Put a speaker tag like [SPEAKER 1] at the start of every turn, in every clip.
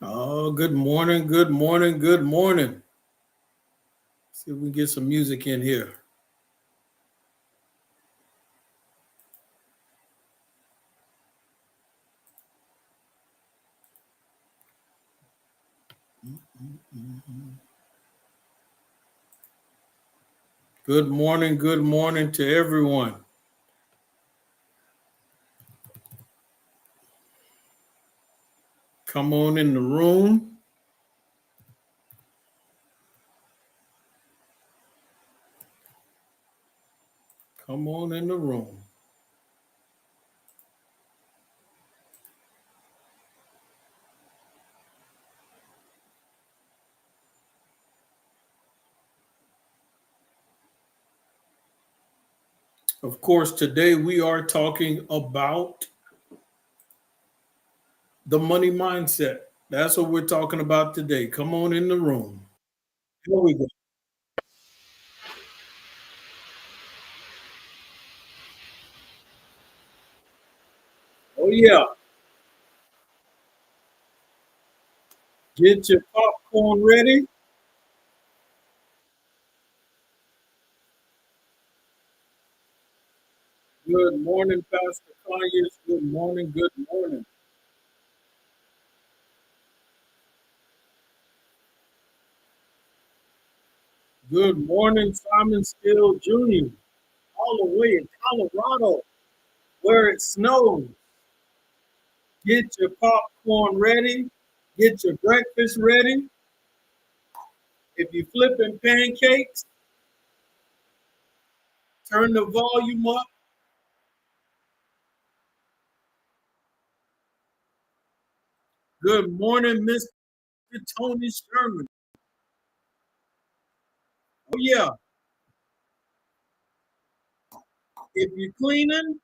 [SPEAKER 1] Oh, good morning, good morning, good morning. See if we can get some music in here. Good morning to everyone. Come on in the room. Come on in the room. Of course, today we are talking about the money mindset. That's what we're talking about today. Come on in the room. Here we go. Oh, yeah. Get your popcorn ready. Good morning, Pastor Conyers. Good morning. Good morning. Good morning, Simon Steele Jr. All the way in Colorado where it snows. Get your popcorn ready. Get your breakfast ready. If you're flipping pancakes, turn the volume up. Good morning, Mr. Tony Sherman. Oh, yeah. If you're cleaning,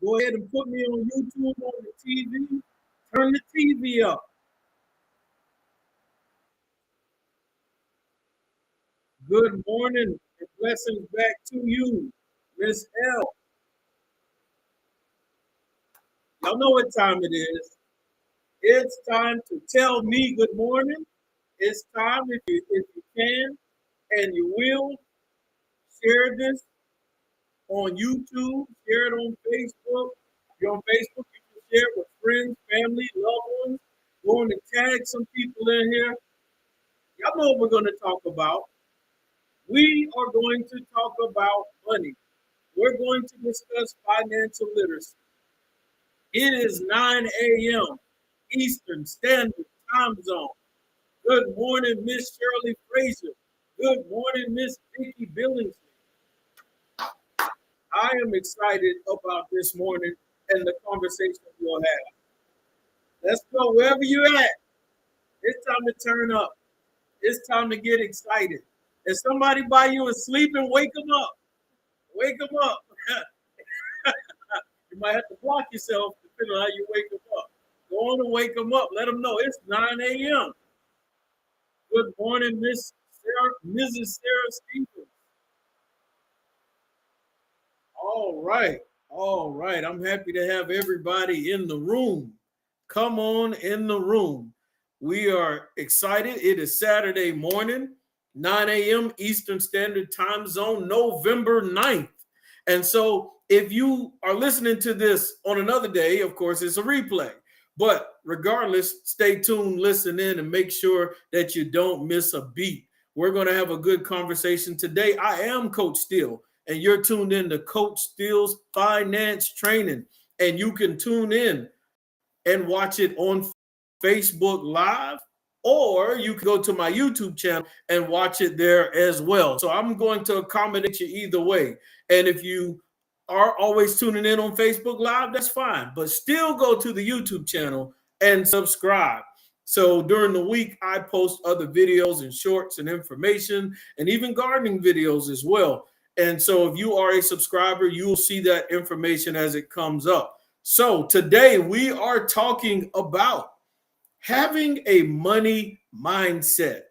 [SPEAKER 1] go ahead and put me on YouTube on the TV. Turn the TV up. Good morning and blessings back to you, Miss L. Y'all know what time it is. It's time to tell me good morning. It's time, if you can and you will, share this on YouTube, share it on Facebook. If you're on Facebook, you can share it with friends, family, loved ones. Going to tag some people in here. Y'all know what we're going to talk about. We are going to talk about money. We're going to discuss financial literacy. It is 9 a.m. Eastern Standard Time Zone. Good morning, Miss Shirley Frazier. Good morning, Miss Vicky Billingsley. I am excited about this morning and the conversation we'll have. Let's go wherever you're at. It's time to turn up. It's time to get excited. If somebody by you is sleeping, wake them up. Wake them up. You might have to block yourself depending on how you wake them up. Go on and wake them up. Let them know it's 9 a.m. Good morning, Mrs. Sarah Stevens. All right. All right. I'm happy to have everybody in the room. Come on in the room. We are excited. It is Saturday morning, 9 a.m. Eastern Standard Time Zone, November 9th. And so if you are listening to this on another day, of course, it's a replay. But regardless, stay tuned, listen in, and make sure that you don't miss a beat. We're going to have a good conversation today. I am Coach Steele, and you're tuned in to Coach Steele's Finance Training. And you can tune in and watch it on Facebook Live, or you can go to my YouTube channel and watch it there as well. So I'm going to accommodate you either way. And if you are always tuning in on Facebook Live, that's fine. But still go to the YouTube channel and subscribe. So during the week, I post other videos and shorts and information and even gardening videos as well. And so if you are a subscriber, you will see that information as it comes up. So today we are talking about having a money mindset.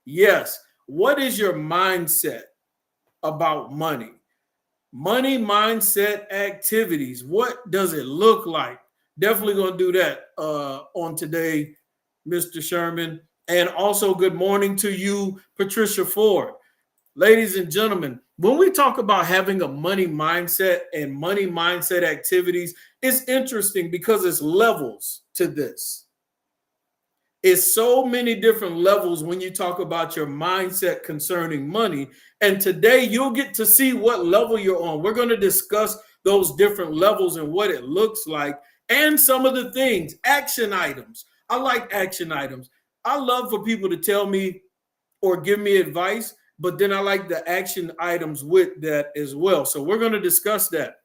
[SPEAKER 1] Yes. What is your mindset about money? Money mindset activities. What does it look like? Definitely going to do that on today Mr. Sherman. And also, good morning to you, Patricia Ford. Ladies and gentlemen, when we talk about having a money mindset and money mindset activities, it's interesting because it's levels to this. It's so many different levels when you talk about your mindset concerning money. And today you'll get to see what level you're on. We're going to discuss those different levels and what it looks like and some of the things, action items. I like action items. I love for people to tell me or give me advice, but then I like the action items with that as well. So we're going to discuss that.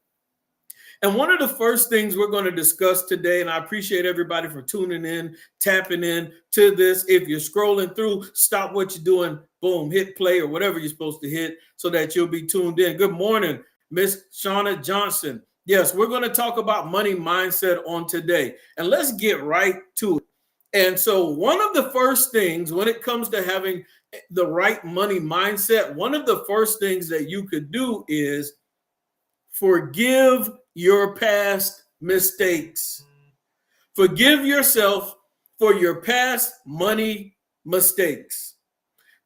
[SPEAKER 1] And one of the first things we're going to discuss today, and I appreciate everybody for tuning in, tapping in to this. If you're scrolling through, stop what you're doing, boom, hit play or whatever you're supposed to hit so that you'll be tuned in. Good morning, Miss Shauna Johnson. Yes, we're going to talk about money mindset on today, and let's get right to it. And so one of the first things when it comes to having the right money mindset, one of the first things that you could do is forgive your past mistakes. Forgive yourself for your past money mistakes.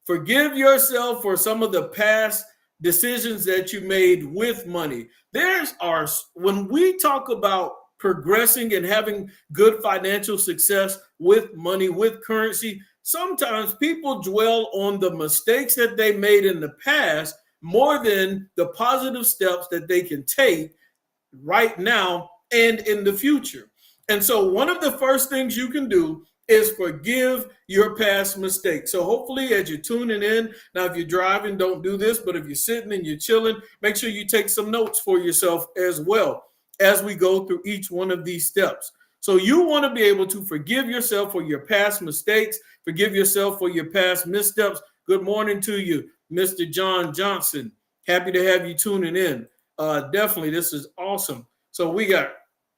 [SPEAKER 1] Forgive yourself for some of the past decisions that you made with money. When we talk about progressing and having good financial success with money, with currency, sometimes people dwell on the mistakes that they made in the past more than the positive steps that they can take right now and in the future. And so one of the first things you can do is forgive your past mistakes. So hopefully as you're tuning in, now if you're driving, don't do this, but if you're sitting and you're chilling, make sure you take some notes for yourself as well as we go through each one of these steps. So you want to be able to forgive yourself for your past mistakes, forgive yourself for your past missteps. Good morning to you, Mr. John Johnson. Happy to have you tuning in. Definitely, this is awesome. So we got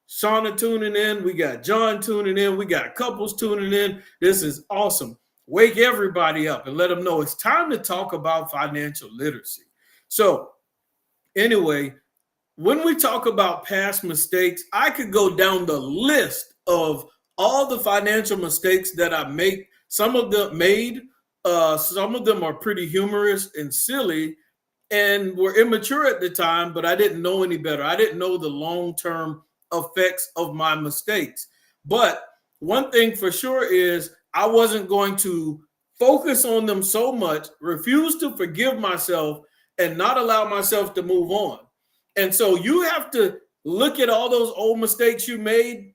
[SPEAKER 1] Shauna tuning in, we got John tuning in, we got couples tuning in. This is awesome. Wake everybody up and let them know it's time to talk about financial literacy. So anyway, when we talk about past mistakes, I could go down the list of all the financial mistakes that I make. Some of them made, some of them are pretty humorous and silly and were immature at the time, but I didn't know any better. I didn't know the long-term effects of my mistakes. But one thing for sure is I wasn't going to focus on them so much, refuse to forgive myself, and not allow myself to move on. And so you have to look at all those old mistakes you made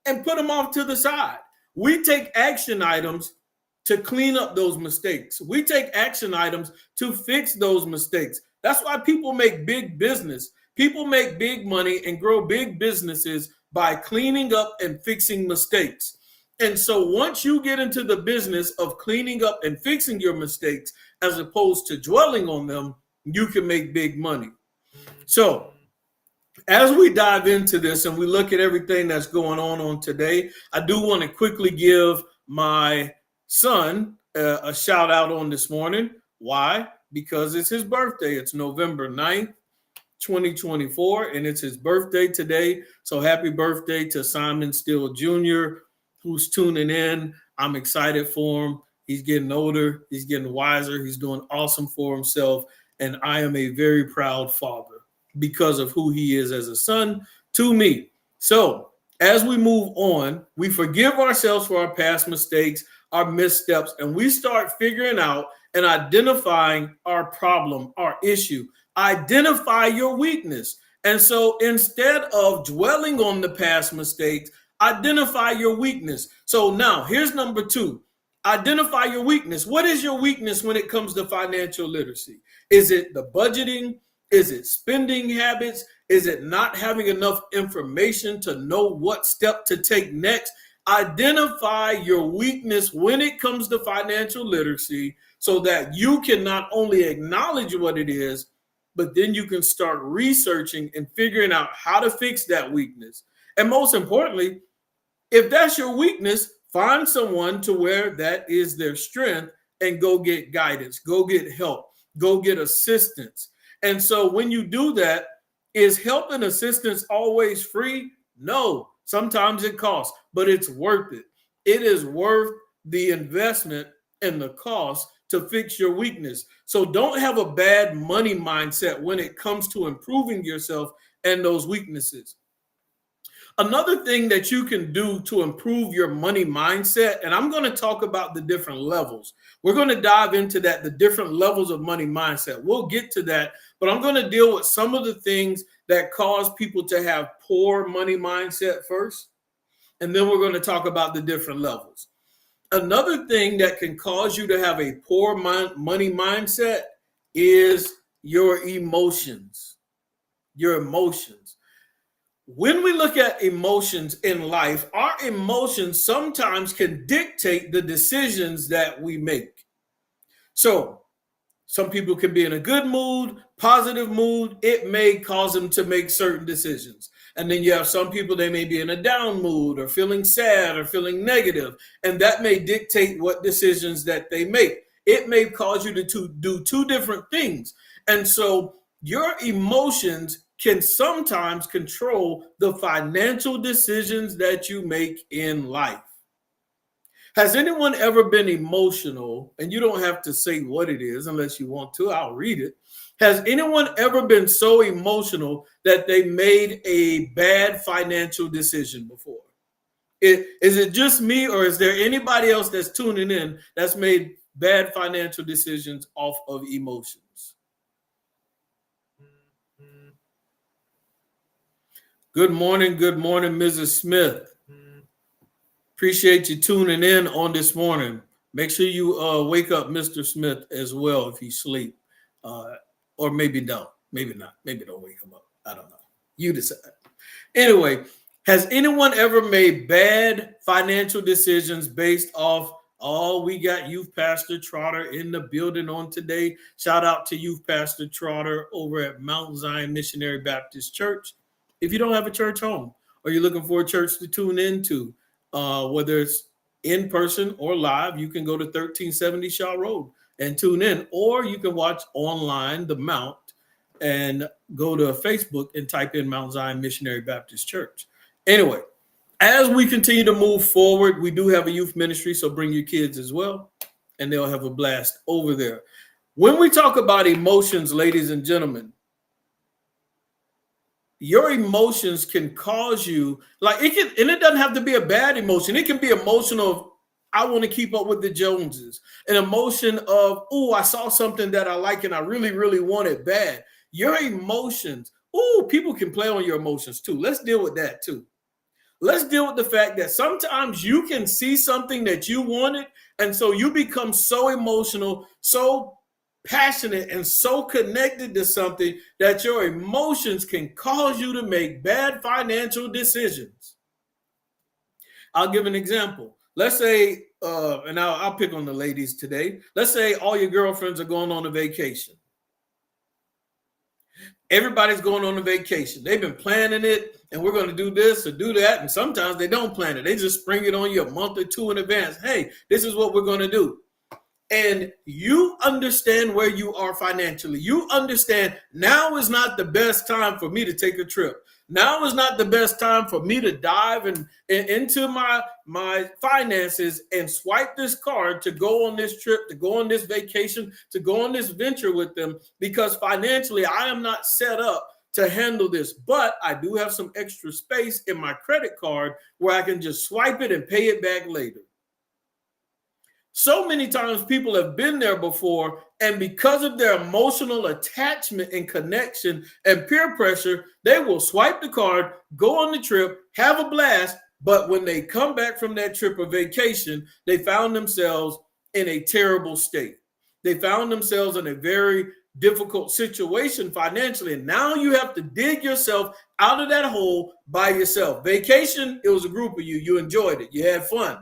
[SPEAKER 1] and put them off to the side. We take action items to clean up those mistakes. We take action items to fix those mistakes. That's why people make big business. People make big money and grow big businesses by cleaning up and fixing mistakes. And so once you get into the business of cleaning up and fixing your mistakes, as opposed to dwelling on them, you can make big money. So as we dive into this and we look at everything that's going on today, I do want to quickly give my son a shout out on this morning. Why? Because it's his birthday. It's November 9th, 2024, and it's his birthday today. So happy birthday to Simon Steele Jr., who's tuning in. I'm excited for him. He's getting older. He's getting wiser. He's doing awesome for himself. And I am a very proud father because of who he is as a son to me. So as we move on, we forgive ourselves for our past mistakes, our missteps, and we start figuring out and identifying our problem, our issue. Identify your weakness. And so instead of dwelling on the past mistakes, identify your weakness. So now here's number 2. Identify your weakness. What is your weakness when it comes to financial literacy? Is it the budgeting? Is it spending habits? Is it not having enough information to know what step to take next? Identify your weakness when it comes to financial literacy so that you can not only acknowledge what it is, but then you can start researching and figuring out how to fix that weakness. And most importantly, if that's your weakness, find someone to where that is their strength and go get guidance, go get help, go get assistance. And so when you do that, is help and assistance always free? No, sometimes it costs, but it's worth it. It is worth the investment and the cost to fix your weakness. So don't have a bad money mindset when it comes to improving yourself and those weaknesses. Another thing that you can do to improve your money mindset, and I'm going to talk about the different levels. We're going to dive into that, the different levels of money mindset. We'll get to that, but I'm going to deal with some of the things that cause people to have poor money mindset first, and then we're going to talk about the different levels. Another thing that can cause you to have a poor money mindset is your emotions. Your emotions. When we look at emotions in life, our emotions sometimes can dictate the decisions that we make. So, some people can be in a good mood, positive mood. It may cause them to make certain decisions. And then you have some people, they may be in a down mood or feeling sad or feeling negative, and that may dictate what decisions that they make. It may cause you to do two different things. And so your emotions can sometimes control the financial decisions that you make in life. Has anyone ever been emotional? And you don't have to say what it is unless you want to. I'll read it. Has anyone ever been so emotional that they made a bad financial decision before? Is it just me, or is there anybody else that's tuning in that's made bad financial decisions off of emotions? Good morning, Mrs. Smith. Appreciate you tuning in on this morning. Make sure you wake up Mr. Smith as well if he's asleep. Or maybe don't. Maybe not. Maybe don't wake him up. I don't know. You decide. Anyway, has anyone ever made bad financial decisions based off, oh, we got Youth Pastor Trotter in the building on today. Shout out to Youth Pastor Trotter over at Mount Zion Missionary Baptist Church. If you don't have a church home or you're looking for a church to tune into, whether it's in person or live, you can go to 1370 Shaw Road and tune in, or you can watch online the Mount and go to Facebook and type in Mount Zion Missionary Baptist Church. Anyway, as we continue to move forward, we do have a youth ministry, so bring your kids as well, and they'll have a blast over there. When we talk about emotions, ladies and gentlemen, your emotions can cause you, like it can, and it doesn't have to be a bad emotion. It can be emotional. I want to keep up with the Joneses. An emotion of, oh, I saw something that I like and I really, really want it bad. Your emotions, oh, people can play on your emotions too. Let's deal with that too. Let's deal with the fact that sometimes you can see something that you wanted, and so you become so emotional, so passionate, and so connected to something that your emotions can cause you to make bad financial decisions. I'll give an example. Let's say, and I'll pick on the ladies today. Let's say all your girlfriends are going on a vacation. Everybody's going on a vacation. They've been planning it, and we're going to do this or do that. And sometimes they don't plan it. They just spring it on you a month or two in advance. Hey, this is what we're going to do. And you understand where you are financially. You understand now is not the best time for me to take a trip. Now is not the best time for me to dive into my finances and swipe this card to go on this trip, to go on this vacation, to go on this venture with them, because financially I am not set up to handle this. But I do have some extra space in my credit card where I can just swipe it and pay it back later. So many times people have been there before, and because of their emotional attachment and connection and peer pressure, they will swipe the card, go on the trip, have a blast. But when they come back from that trip or vacation, they found themselves in a terrible state. They found themselves in a very difficult situation financially. And now you have to dig yourself out of that hole by yourself. Vacation, it was a group of you. You enjoyed it. You had fun.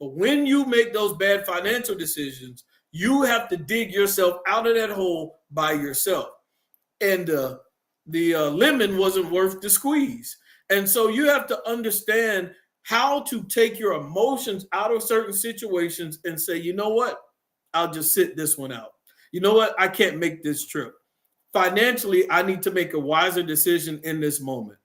[SPEAKER 1] But when you make those bad financial decisions, you have to dig yourself out of that hole by yourself. And the lemon wasn't worth the squeeze. And so you have to understand how to take your emotions out of certain situations and say, you know what? I'll just sit this one out. You know what? I can't make this trip. Financially, I need to make a wiser decision in this moment.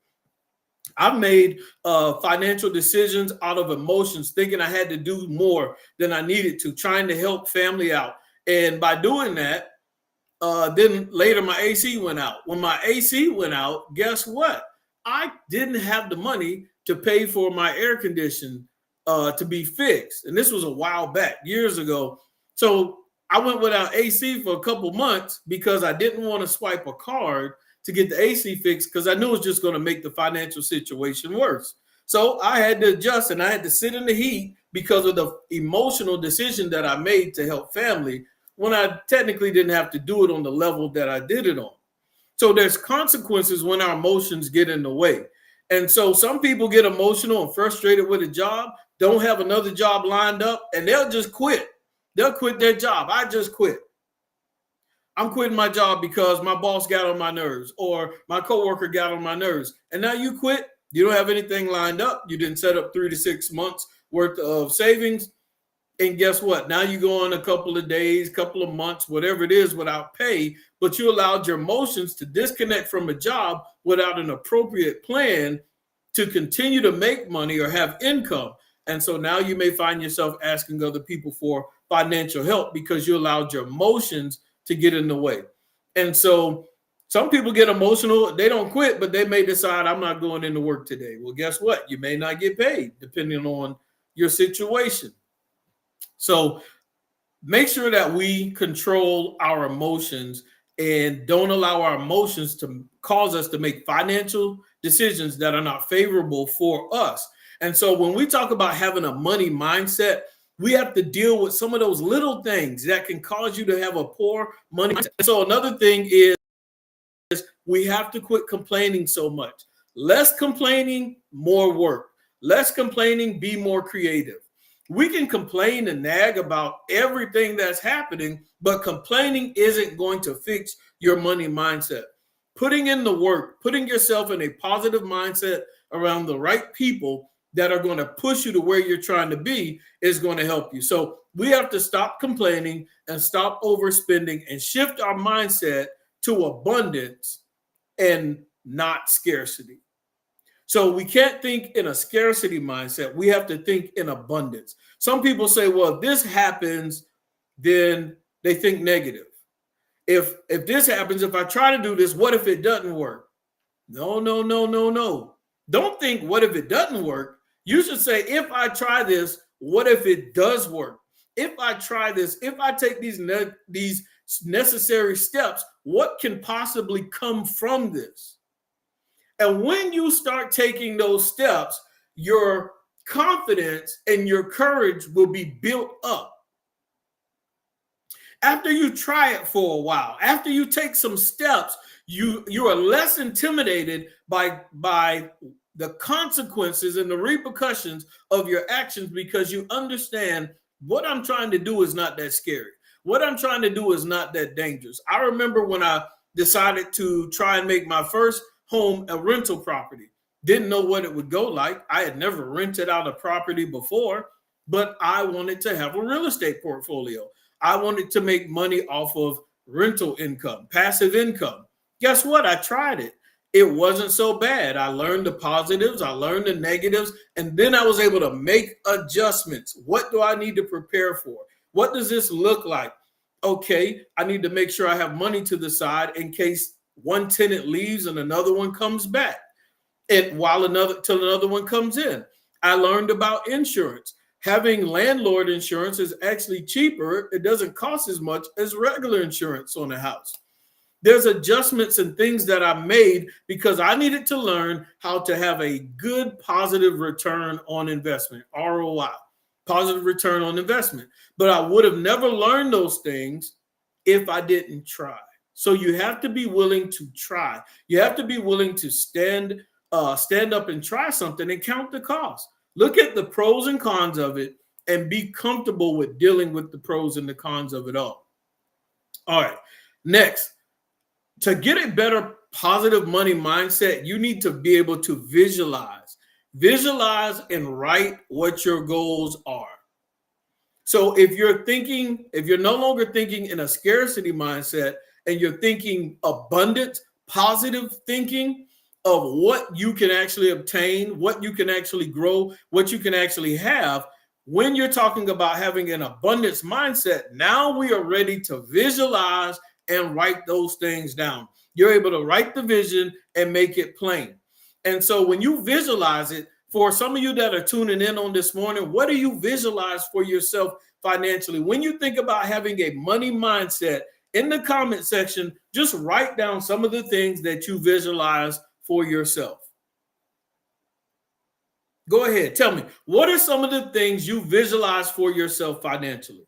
[SPEAKER 1] I made financial decisions out of emotions, thinking I had to do more than I needed to, trying to help family out. And by doing that, then later my AC went out. When my AC went out, guess what? I didn't have the money to pay for my air condition to be fixed. And this was a while back, years ago. So I went without AC for a couple months because I didn't want to swipe a card to get the AC fixed because I knew it was just going to make the financial situation worse. So I had to adjust and I had to sit in the heat because of the emotional decision that I made to help family when I technically didn't have to do it on the level that I did it on. So there's consequences when our emotions get in the way. And so some people get emotional and frustrated with a job, don't have another job lined up, and they'll just quit. They'll quit their job. I just quit. I'm quitting my job because my boss got on my nerves or my coworker got on my nerves. And now you quit. You don't have anything lined up. You didn't set up 3 to 6 months worth of savings. And guess what? Now you go on a couple of days, couple of months, whatever it is without pay, but you allowed your emotions to disconnect from a job without an appropriate plan to continue to make money or have income. And so now you may find yourself asking other people for financial help because you allowed your emotions to get in the way. And so some people get emotional. They don't quit, but they may decide, I'm not going into work today. Well, guess what? You may not get paid depending on your situation. So make sure that we control our emotions and don't allow our emotions to cause us to make financial decisions that are not favorable for us. And so when we talk about having a money mindset, we have to deal with some of those little things that can cause you to have a poor money mindset. So another thing is we have to quit complaining so much. Less complaining, more work. Less complaining, be more creative. We can complain and nag about everything that's happening, but complaining isn't going to fix your money mindset. Putting in the work, putting yourself in a positive mindset around the right people that are going to push you to where you're trying to be is going to help you. So we have to stop complaining and stop overspending and shift our mindset to abundance and not scarcity. So we can't think in a scarcity mindset. We have to think in abundance. Some people say, well, if this happens, then they think negative. If this happens, if I try to do this, what if it doesn't work? No, no, no, no, no. Don't think, what if it doesn't work? You should say, if I try this, what if it does work? If I try this, if I take these necessary steps, what can possibly come from this? And when you start taking those steps, your confidence and your courage will be built up. After you try it for a while, after you take some steps, you are less intimidated by the consequences and the repercussions of your actions because you understand what I'm trying to do is not that scary. What I'm trying to do is not that dangerous. I remember when I decided to try and make my first home a rental property. Didn't know what it would go like. I had never rented out a property before, but I wanted to have a real estate portfolio. I wanted to make money off of rental income, passive income. Guess what? I tried it. It wasn't so bad. I learned the positives, I learned the negatives, and then I was able to make adjustments. What do I need to prepare for? What does this look like? Okay, I need to make sure I have money to the side in case one tenant leaves and another one comes back, and till another one comes in. I learned about insurance. Having landlord insurance is actually cheaper. It doesn't cost as much as regular insurance on a house. There's adjustments and things that I made because I needed to learn how to have a good positive return on investment, ROI, positive return on investment. But I would have never learned those things if I didn't try. So you have to be willing to try. You have to be willing to stand up and try something and count the cost. Look at the pros and cons of it and be comfortable with dealing with the pros and the cons of it all. All right. Next, to get a better positive money mindset, you need to be able to visualize and write what your goals are. So if you're no longer thinking in a scarcity mindset and you're thinking abundance, positive thinking, of what you can actually obtain, what you can actually grow, what you can actually have. When you're talking about having an abundance mindset, now we are ready to visualize and write those things down. You're able to write the vision and make it plain. And so when you visualize it, for some of you that are tuning in on this morning, what do you visualize for yourself financially? When you think about having a money mindset, in the comment section, just write down some of the things that you visualize for yourself. Go ahead, tell me, what are some of the things you visualize for yourself financially?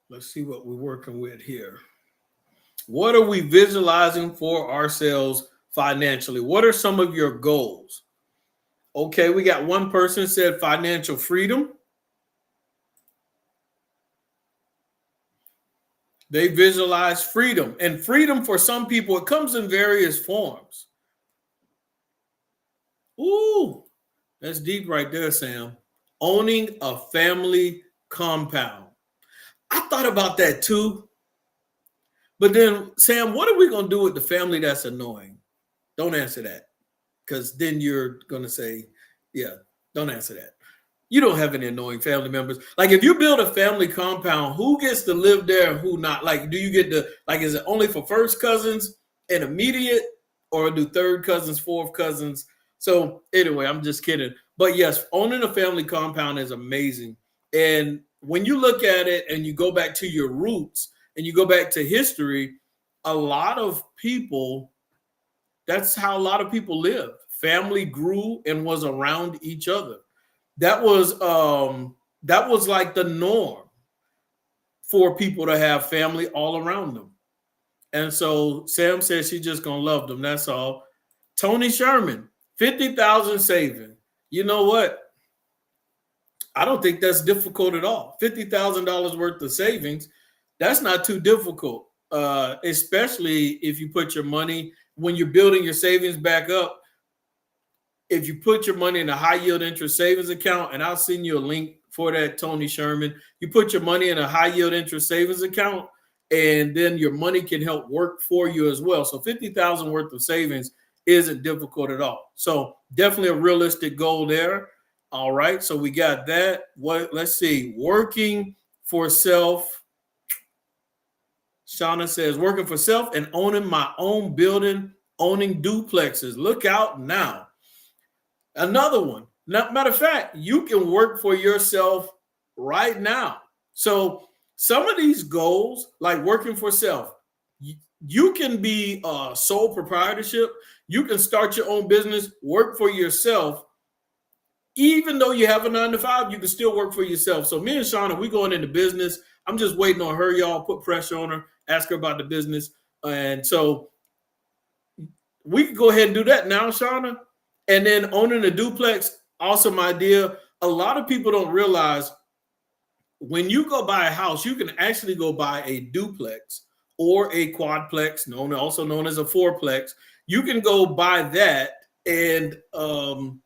[SPEAKER 1] Let's see what we're working with here. What are we visualizing for ourselves financially? What are some of your goals? Okay, we got one person said financial freedom. They visualize freedom. And freedom for some people, it comes in various forms. Ooh, that's deep right there, Sam. Owning a family compound. I thought about that too. But then, Sam, what are we going to do with the family that's annoying? Don't answer that, because then you're going to say, yeah, don't answer that. You don't have any annoying family members. Like, if you build a family compound, who gets to live there and who not? Like, do you get to, like, is it only for first cousins and immediate, or do third cousins, fourth cousins? So anyway, I'm just kidding. But yes, owning a family compound is amazing. And when you look at it and you go back to your roots and you go back to history, a lot of people, that's how a lot of people live. Family grew and was around each other. That was like the norm for people to have family all around them. And so Sam says she's just gonna love them. That's all. Tony Sherman, 50,000 saving. You know what? I don't think that's difficult at all. $50,000 worth of savings, that's not too difficult. Especially if you put your money, when you're building your savings back up, if you put your money in a high yield interest savings account, and I'll send you a link for that, Tony Sherman. You put your money in a high yield interest savings account, and then your money can help work for you as well. So 50,000 worth of savings isn't difficult at all. So definitely a realistic goal there. All right. So we got that. Let's see. Working for self. Shauna says working for self and owning my own building, owning duplexes. Look out now. Another one. Matter of fact, you can work for yourself right now. So some of these goals, like working for self, you can be sole proprietorship. You can start your own business, work for yourself. Even though you have a 9 to 5, you can still work for yourself. So me and Shauna, we going into business. I'm just waiting on her, y'all. Put pressure on her, ask her about the business. And so we can go ahead and do that now, Shauna. And then owning a duplex, awesome idea. A lot of people don't realize when you go buy a house, you can actually go buy a duplex or a quadplex, also known as a fourplex. You can go buy that, and of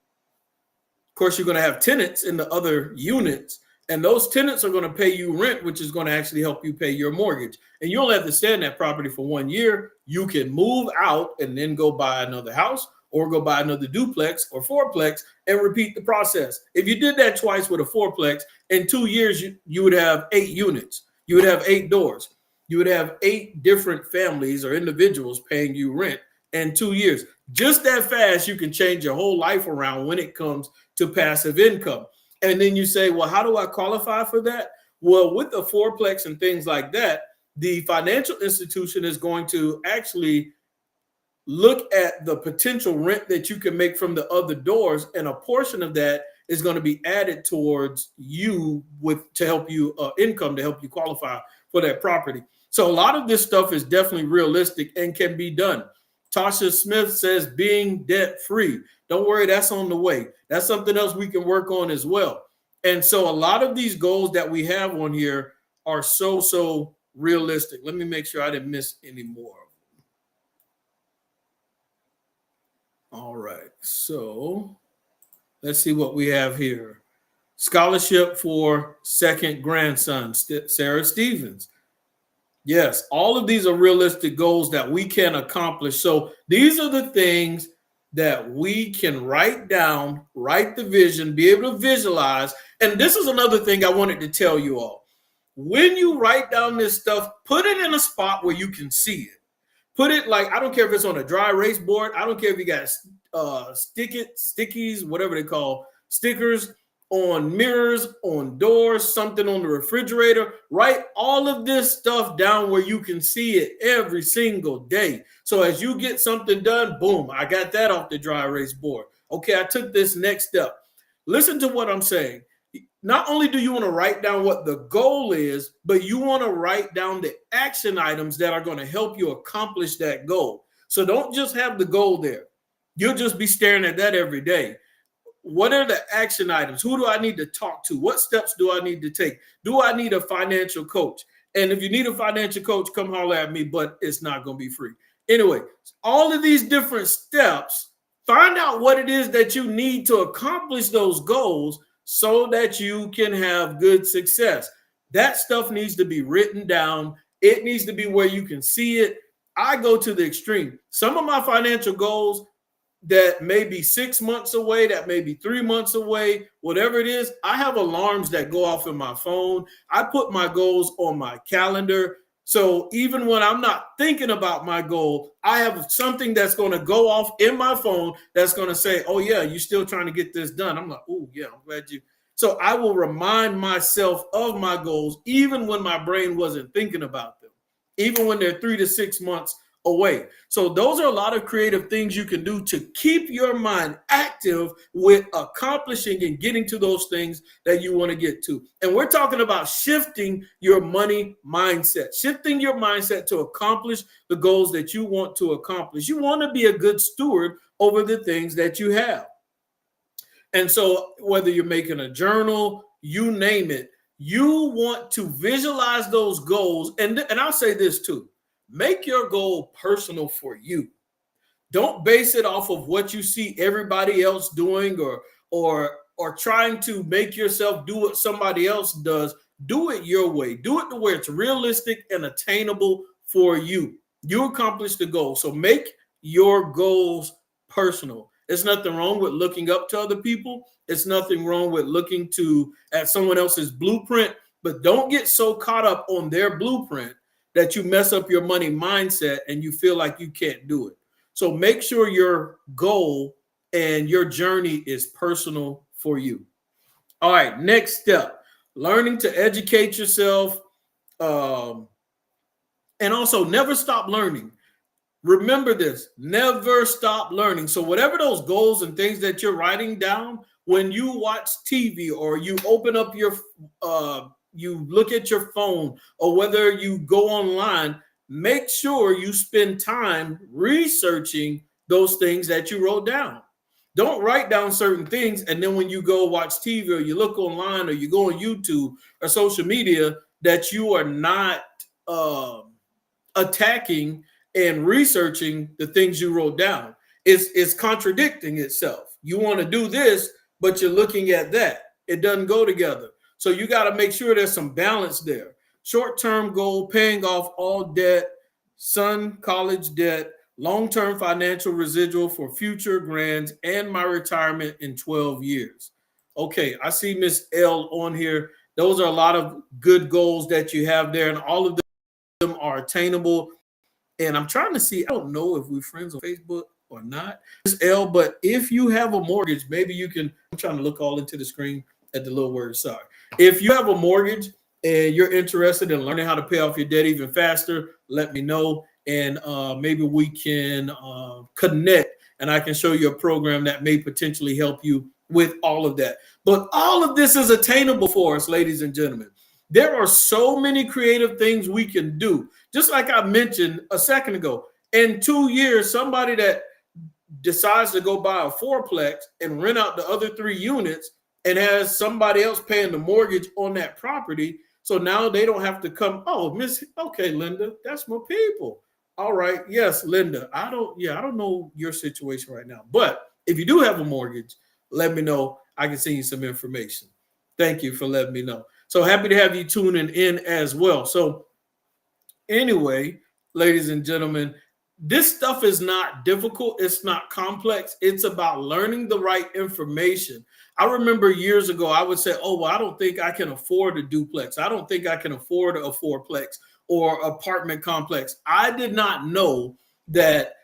[SPEAKER 1] course, you're going to have tenants in the other units, and those tenants are going to pay you rent, which is going to actually help you pay your mortgage. And you only have to stay in that property for 1 year. You can move out and then go buy another house or go buy another duplex or fourplex and repeat the process. If you did that twice with a fourplex, in 2 years, you would have 8 units. You would have 8 doors. You would have 8 different families or individuals paying you rent in 2 years. Just that fast, you can change your whole life around when it comes to passive income. And then you say, well, how do I qualify for that? Well, with the fourplex and things like that, the financial institution is going to actually look at the potential rent that you can make from the other doors, and a portion of that is going to be added towards you to help you income to help you qualify for that property. So a lot of this stuff is definitely realistic and can be done. Tasha Smith says being debt free. Don't worry, that's on the way. That's something else we can work on as well. And so a lot of these goals that we have on here are so realistic. Let me make sure I didn't miss any more. All right, so let's see what we have here. Scholarship for second grandson, Sarah Stevens. Yes, all of these are realistic goals that we can accomplish. So these are the things that we can write down, write the vision, be able to visualize. And this is another thing I wanted to tell you all. When you write down this stuff, put it in a spot where you can see it. Put it like, I don't care if it's on a dry erase board. I don't care if you got stickies, whatever they call stickers on mirrors, on doors, something on the refrigerator. Write all of this stuff down where you can see it every single day. So as you get something done, boom, I got that off the dry erase board. Okay, I took this next step. Listen to what I'm saying. Not only do you want to write down what the goal is, but you want to write down the action items that are going to help you accomplish that goal. So don't just have the goal there. You'll just be staring at that every day. What are the action items? Who do I need to talk to? What steps do I need to take? Do I need a financial coach? And if you need a financial coach, come holler at me, but it's not going to be free. Anyway, all of these different steps, find out what it is that you need to accomplish those goals so that you can have good success. That stuff needs to be written down. It needs to be where you can see it. I go to the extreme. Some of my financial goals that may be 6 months away, that may be 3 months away, whatever it is, I have alarms that go off in my phone. I put my goals on my calendar. So even when I'm not thinking about my goal, I have something that's going to go off in my phone that's going to say, oh yeah, you're still trying to get this done. I'm like, oh yeah, I'm glad you. So I will remind myself of my goals, even when my brain wasn't thinking about them, even when they're 3 to 6 months away. So those are a lot of creative things you can do to keep your mind active with accomplishing and getting to those things that you want to get to. And we're talking about shifting your money mindset, shifting your mindset to accomplish the goals that you want to accomplish. You want to be a good steward over the things that you have. And so whether you're making a journal, you name it, you want to visualize those goals. And I'll say this too. Make your goal personal for you. Don't base it off of what you see everybody else doing or trying to make yourself do what somebody else does. Do it your way. Do it to where it's realistic and attainable for you. You accomplish the goal. So make your goals personal. There's nothing wrong with looking up to other people. It's nothing wrong with looking at someone else's blueprint, but don't get so caught up on their blueprint that you mess up your money mindset and you feel like you can't do it. So make sure your goal and your journey is personal for you. All right, next step, learning to educate yourself, and also never stop learning. Remember this, never stop learning. So whatever those goals and things that you're writing down, when you watch TV or you open up you look at your phone, or whether you go online, make sure you spend time researching those things that you wrote down. Don't write down certain things and then when you go watch TV or you look online or you go on YouTube or social media, that you are not attacking and researching the things you wrote down. It's contradicting itself. You want to do this, but you're looking at that. It doesn't go together. So you got to make sure there's some balance there. Short-term goal, paying off all debt, son college debt, long-term financial residual for future grands, and my retirement in 12 years. Okay, I see Miss L on here. Those are a lot of good goals that you have there, and all of them are attainable. And I'm trying to see, I don't know if we're friends on Facebook or not, Miss L, but if you have a mortgage, maybe you can, I'm trying to look all into the screen at the little word, sorry. If you have a mortgage and you're interested in learning how to pay off your debt even faster, let me know. And maybe we can connect and I can show you a program that may potentially help you with all of that. But all of this is attainable for us, ladies and gentlemen. There are so many creative things we can do. Just like I mentioned a second ago, in 2 years, somebody that decides to go buy a fourplex and rent out the other 3 units and has somebody else paying the mortgage on that property. So now they don't have to come, oh, okay, Linda, that's my people. All right. Yes, Linda, I don't know your situation right now. But if you do have a mortgage, let me know. I can send you some information. Thank you for letting me know. So happy to have you tuning in as well. So anyway, ladies and gentlemen, this stuff is not difficult. It's not complex. It's about learning the right information. I remember years ago, I would say, oh, well, I don't think I can afford a duplex. I don't think I can afford a fourplex or apartment complex. I did not know that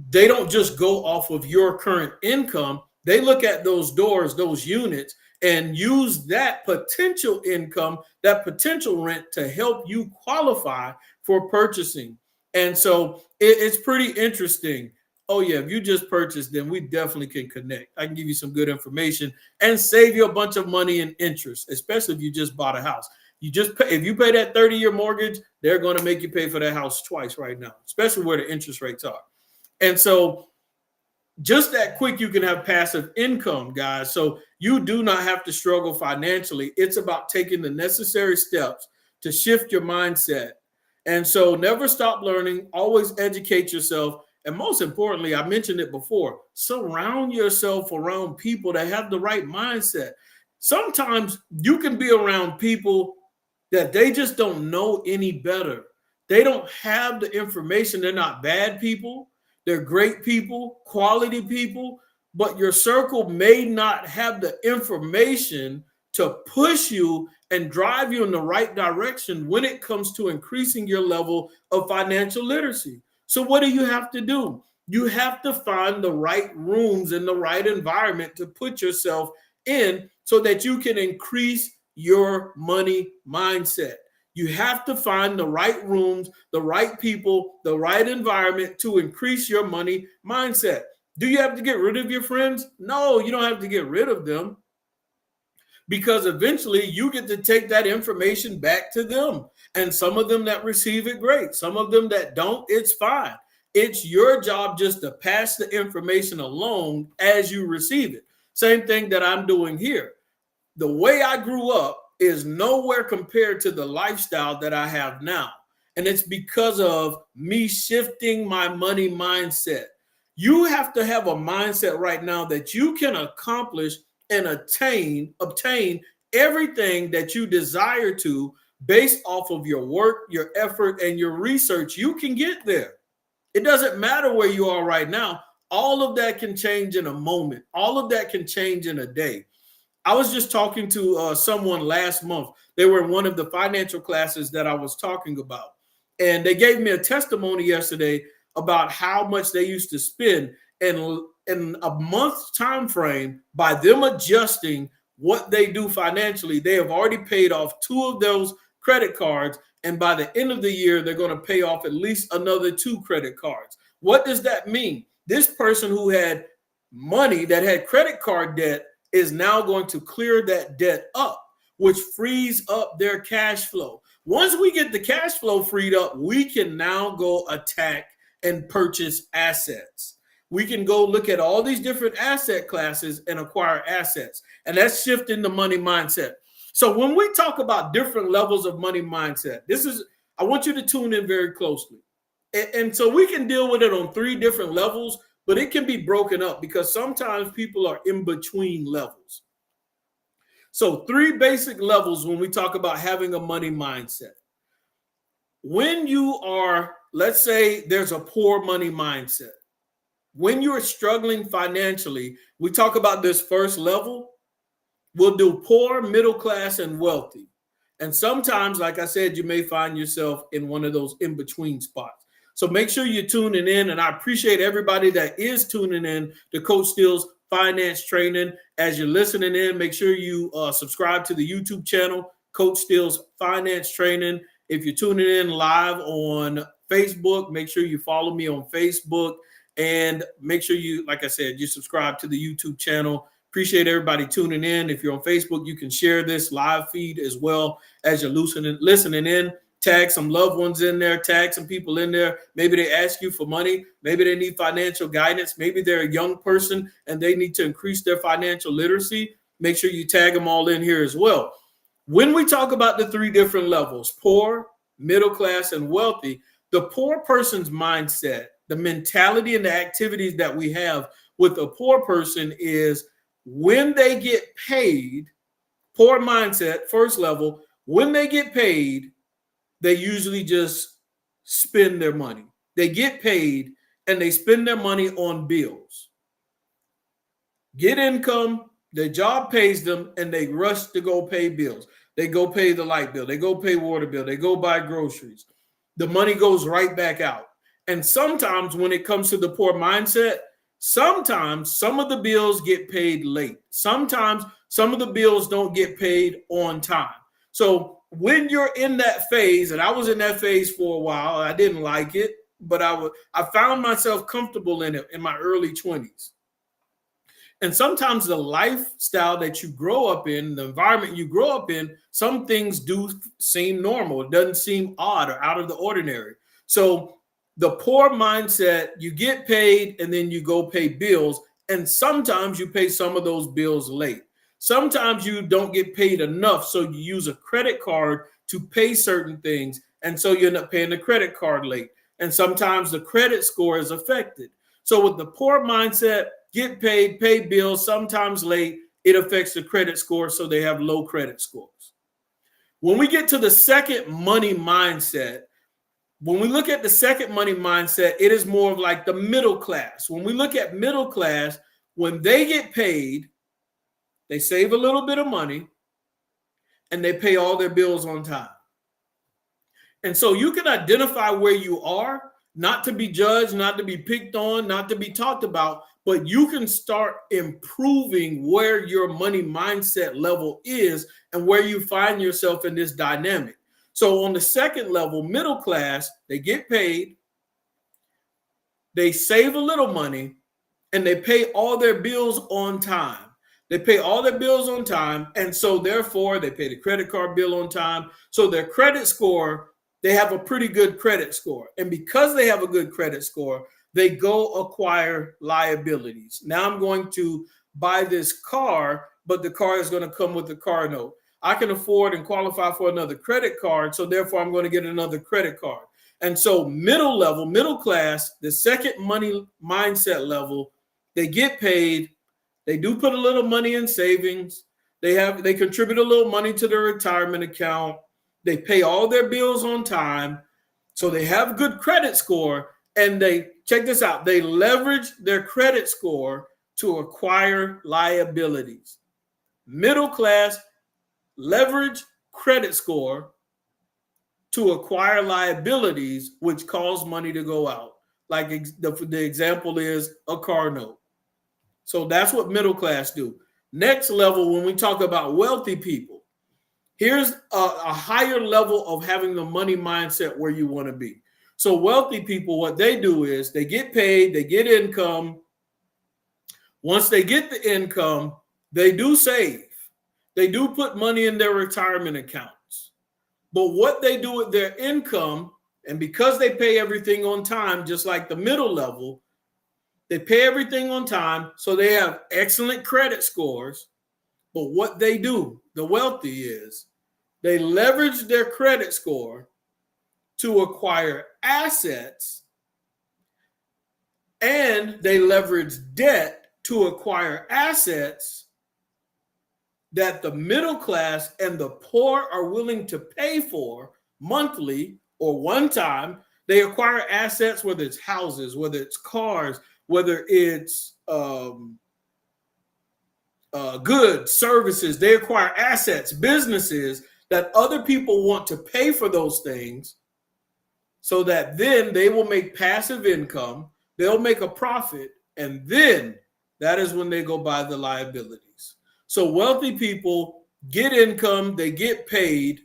[SPEAKER 1] they don't just go off of your current income. They look at those doors, those units, and use that potential income, that potential rent to help you qualify for purchasing. And so it's pretty interesting. Oh, yeah, if you just purchased, then we definitely can connect. I can give you some good information and save you a bunch of money in interest, especially if you just bought a house. You just pay, if you pay that 30-year mortgage, they're going to make you pay for that house twice right now, especially where the interest rates are. And so just that quick, you can have passive income, guys. So you do not have to struggle financially. It's about taking the necessary steps to shift your mindset. And so never stop learning, always educate yourself. And most importantly, I mentioned it before, surround yourself around people that have the right mindset. Sometimes you can be around people that they just don't know any better. They don't have the information. They're not bad people. They're great people, quality people, but your circle may not have the information to push you and drive you in the right direction when it comes to increasing your level of financial literacy. So what do you have to do? You have to find the right rooms and the right environment to put yourself in so that you can increase your money mindset. You have to find the right rooms, the right people, the right environment to increase your money mindset. Do you have to get rid of your friends? No, you don't have to get rid of them, because eventually you get to take that information back to them. And some of them that receive it, great. Some of them that don't, it's fine. It's your job just to pass the information along as you receive it. Same thing that I'm doing here. The way I grew up is nowhere compared to the lifestyle that I have now. And it's because of me shifting my money mindset. You have to have a mindset right now that you can accomplish and obtain everything that you desire to based off of your work, your effort, and your research. You can get there. It doesn't matter where you are right now. All of that can change in a moment. All of that can change in a day. I was just talking to someone last month. They were in one of the financial classes that I was talking about. And they gave me a testimony yesterday about how much they used to spend in a month's time frame. By them adjusting what they do financially, they have already paid off 2 of those credit cards. And by the end of the year, they're going to pay off at least another 2 credit cards. What does that mean? This person who had money that had credit card debt is now going to clear that debt up, which frees up their cash flow. Once we get the cash flow freed up, we can now go attack and purchase assets. We can go look at all these different asset classes and acquire assets. And that's shifting the money mindset. So when we talk about different levels of money mindset, I want you to tune in very closely. And so we can deal with it on 3 different levels, but it can be broken up because sometimes people are in between levels. So 3 basic levels when we talk about having a money mindset. When you are, let's say there's a poor money mindset. When you're struggling financially, we talk about this first level. We'll do poor, middle class, and wealthy. And sometimes, like I said, you may find yourself in one of those in-between spots. So make sure you're tuning in. And I appreciate everybody that is tuning in to Coach Steele's Finance Training. As you're listening in, make sure you subscribe to the YouTube channel, Coach Steele's Finance Training. If you're tuning in live on Facebook, make sure you follow me on Facebook. And make sure you, like I said, you subscribe to the YouTube channel. Appreciate everybody tuning in. If you're on Facebook, you can share this live feed as well as you're listening in. Tag some loved ones in there. Tag some people in there. Maybe they ask you for money. Maybe they need financial guidance. Maybe they're a young person and they need to increase their financial literacy. Make sure you tag them all in here as well. When we talk about the 3 different levels, poor, middle class, and wealthy, the poor person's mindset, the mentality and the activities that we have with a poor person is when they get paid, poor mindset, first level, when they get paid, they usually just spend their money. They get paid and they spend their money on bills. Get income, their job pays them, and they rush to go pay bills. They go pay the light bill, they go pay water bill, they go buy groceries. The money goes right back out. And sometimes when it comes to the poor mindset, sometimes some of the bills get paid late. Sometimes some of the bills don't get paid on time. So when you're in that phase, and I was in that phase for a while, I didn't like it, but I found myself comfortable in it in my early 20s. And sometimes the lifestyle that you grow up in, the environment you grow up in, some things do seem normal. It doesn't seem odd or out of the ordinary. So the poor mindset, you get paid and then you go pay bills. And sometimes you pay some of those bills late. Sometimes you don't get paid enough. So you use a credit card to pay certain things. And so you end up paying the credit card late. And sometimes the credit score is affected. So with the poor mindset, get paid, pay bills, sometimes late, it affects the credit score, so they have low credit scores. When we get to the second money mindset, when we look at the second money mindset, it is more of like the middle class. When we look at middle class, when they get paid, they save a little bit of money and they pay all their bills on time. And so you can identify where you are, not to be judged, not to be picked on, not to be talked about, but you can start improving where your money mindset level is and where you find yourself in this dynamic. So on the second level, middle class, they get paid, they save a little money, and they pay all their bills on time. They pay all their bills on time, and so therefore they pay the credit card bill on time. So their credit score, they have a pretty good credit score. And because they have a good credit score, they go acquire liabilities. Now I'm going to buy this car, but the car is going to come with a car note. I can afford and qualify for another credit card, so therefore I'm going to get another credit card. And so middle level, middle class, the second money mindset level, they get paid. They do put a little money in savings. They contribute a little money to their retirement account. They pay all their bills on time. So they have good credit score, and they check this out. They leverage their credit score to acquire liabilities. Middle class, leverage credit score to acquire liabilities, which cause money to go out. Like the example is a car note. So that's what middle class do. Next level, when we talk about wealthy people, here's a higher level of having the money mindset where you want to be. So wealthy people, what they do is they get paid, they get income. Once they get the income, they do save. They do put money in their retirement accounts. But what they do with their income, and because they pay everything on time, just like the middle level, they pay everything on time, so they have excellent credit scores. But what they do, the wealthy, is they leverage their credit score to acquire assets, and they leverage debt to acquire assets that the middle class and the poor are willing to pay for monthly or one time. They acquire assets, whether it's houses, whether it's cars, whether it's goods, services. They acquire assets, businesses that other people want to pay for those things, so that then they will make passive income, they'll make a profit, and then that is when they go buy the liabilities. So wealthy people get income, they get paid,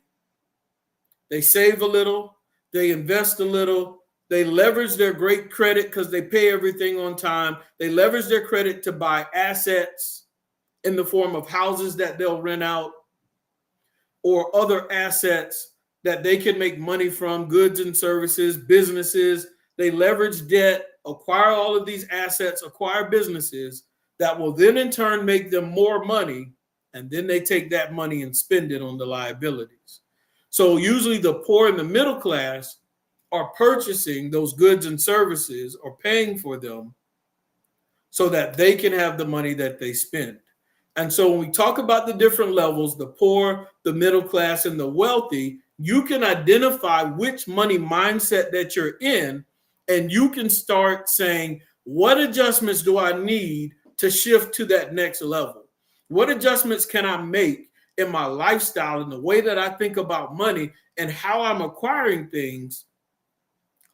[SPEAKER 1] they save a little, they invest a little, they leverage their great credit because they pay everything on time. They leverage their credit to buy assets in the form of houses that they'll rent out or other assets that they can make money from, goods and services, businesses. They leverage debt, acquire all of these assets, acquire businesses that will then in turn make them more money. And then they take that money and spend it on the liabilities. So usually the poor and the middle class are purchasing those goods and services or paying for them so that they can have the money that they spend. And so when we talk about the different levels, the poor, the middle class, and the wealthy, you can identify which money mindset that you're in, and you can start saying, what adjustments do I need to shift to that next level? What adjustments can I make in my lifestyle, in the way that I think about money and how I'm acquiring things,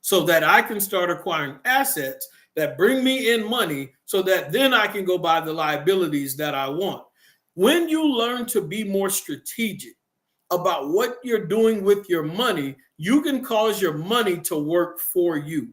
[SPEAKER 1] so that I can start acquiring assets that bring me in money, so that then I can go buy the liabilities that I want. When you learn to be more strategic about what you're doing with your money, you can cause your money to work for you.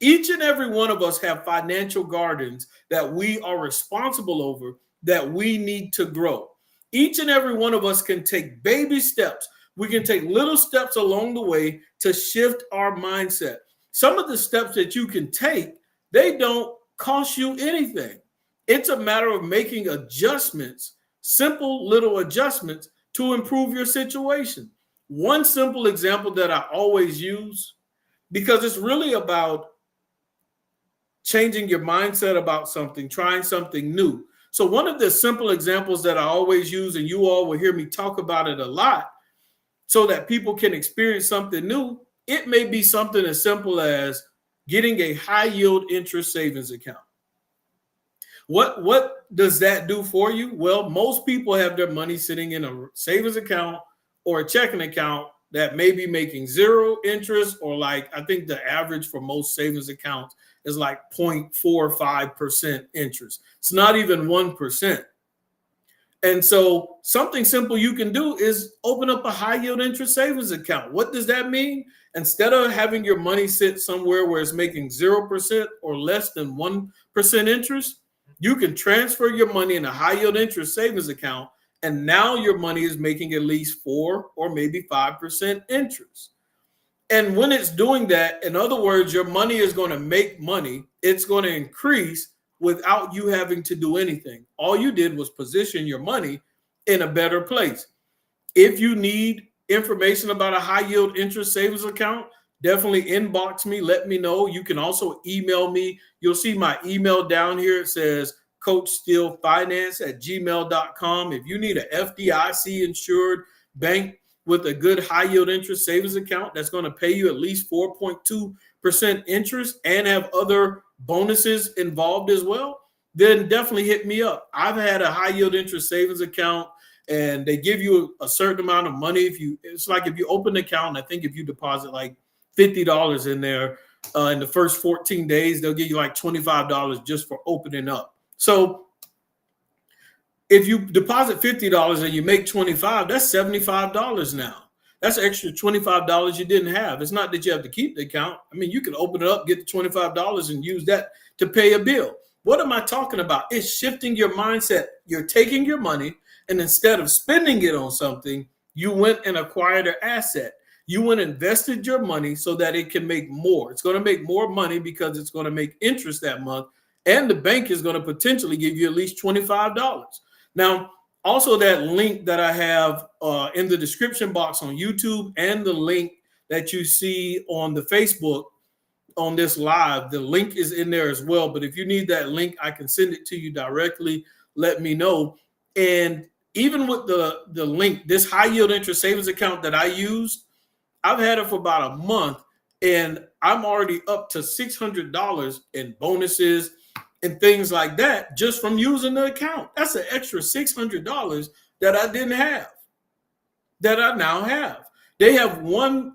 [SPEAKER 1] Each and every one of us have financial gardens that we are responsible over, that we need to grow. Each and every one of us can take baby steps. We can take little steps along the way to shift our mindset. Some of the steps that you can take, they don't cost you anything. It's a matter of making adjustments, simple little adjustments to improve your situation. One simple example that I always use, because it's really about changing your mindset about something, trying something new. So one of the simple examples that I always use, and you all will hear me talk about it a lot, so that people can experience something new, it may be something as simple as getting a high yield interest savings account. What does that do for you? Well, most people have their money sitting in a savings account or a checking account that may be making zero interest, or like, I think the average for most savings accounts is like 0.45% interest. It's not even 1%. And so something simple you can do is open up a high yield interest savings account. What does that mean? Instead of having your money sit somewhere where it's making 0% or less than 1% interest, you can transfer your money in a high yield interest savings account. And now your money is making at least 4 or maybe 5% interest. And when it's doing that, in other words, your money is going to make money. It's going to increase without you having to do anything. All you did was position your money in a better place. If you need information about a high yield interest savings account, definitely inbox me. Let me know. You can also email me. You'll see my email down here. It says coachsteelfinance@gmail.com. If you need a FDIC insured bank with a good high yield interest savings account that's going to pay you at least 4.2% interest and have other bonuses involved as well, then definitely hit me up. I've had a high yield interest savings account, and they give you a certain amount of money. It's like if you open an account, I think if you deposit like $50 in there in the first 14 days, they'll give you like $25 just for opening up. So if you deposit $50 and you make $25, that's $75 now. That's extra $25 you didn't have. It's not that you have to keep the account. I mean, you can open it up, get the $25 and use that to pay a bill. What am I talking about? It's shifting your mindset. You're taking your money, and instead of spending it on something, you went and acquired an asset. You went and invested your money so that it can make more. It's going to make more money because it's going to make interest that month, and the bank is going to potentially give you at least $25. Now, also that link that I have in the description box on YouTube, and the link that you see on the Facebook on this live, the link is in there as well. But if you need that link, I can send it to you directly. Let me know. And even with the link, this high yield interest savings account that I use, I've had it for about a month, and I'm already up to $600 in bonuses and things like that just from using the account. That's an extra $600 that I didn't have, that I now have. They have one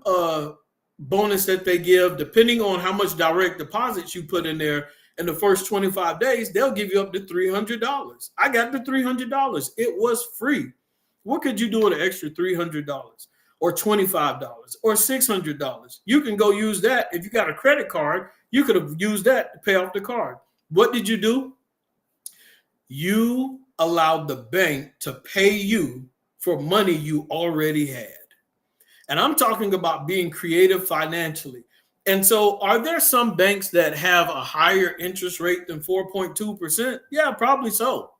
[SPEAKER 1] bonus that they give, depending on how much direct deposits you put in there in the first 25 days, they'll give you up to $300. I got the $300. It was free. What could you do with an extra $300 or $25 or $600? You can go use that. If you got a credit card, you could have used that to pay off the card. What did you do? You allowed the bank to pay you for money you already had. And I'm talking about being creative financially. And so are there some banks that have a higher interest rate than 4.2%? Yeah, probably so.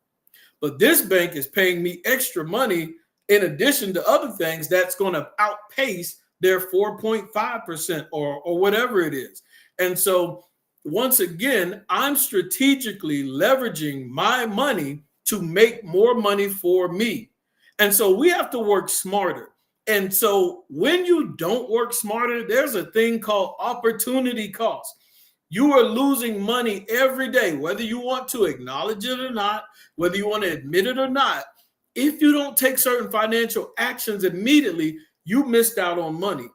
[SPEAKER 1] But this bank is paying me extra money in addition to other things that's going to outpace their 4.5% or whatever it is. And so once again, I'm strategically leveraging my money to make more money for me. And so we have to work smarter. And so when you don't work smarter, there's a thing called opportunity cost. You are losing money every day, whether you want to acknowledge it or not, whether you want to admit it or not. If you don't take certain financial actions immediately, you missed out on money.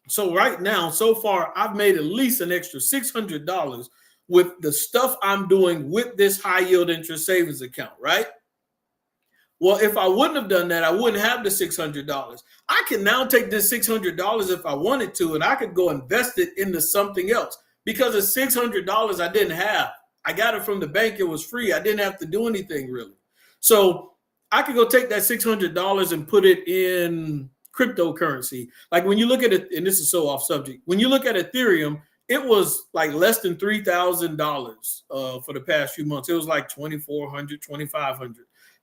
[SPEAKER 1] So right now, so far, I've made at least an extra $600 with the stuff I'm doing with this high yield interest savings account, right? Well, if I wouldn't have done that, I wouldn't have the $600. I can now take this $600 if I wanted to, and I could go invest it into something else because it's $600 I didn't have. I got it from the bank. It was free. I didn't have to do anything really. So I could go take that $600 and put it in cryptocurrency. Like when you look at it, and this is so off subject, when you look at Ethereum, it was like less than $3,000 for the past few months. It was like $2,400, $2,500.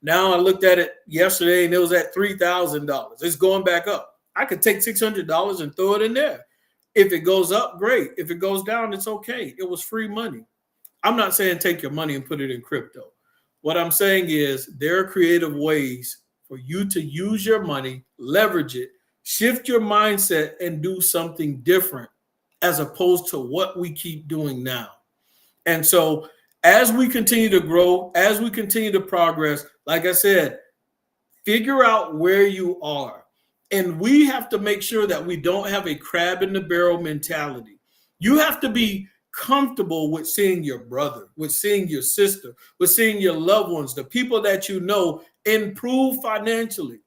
[SPEAKER 1] Now I looked at it yesterday and it was at $3,000. It's going back up. I could take $600 and throw it in there. If it goes up, great. If it goes down, it's okay. It was free money. I'm not saying take your money and put it in crypto. What I'm saying is there are creative ways for you to use your money, leverage it, shift your mindset, and do something different as opposed to what we keep doing now. And so as we continue to grow, as we continue to progress, like I said, figure out where you are. And we have to make sure that we don't have a crab in the barrel mentality. You have to be comfortable with seeing your brother, with seeing your sister, with seeing your loved ones, the people that you know improve financially.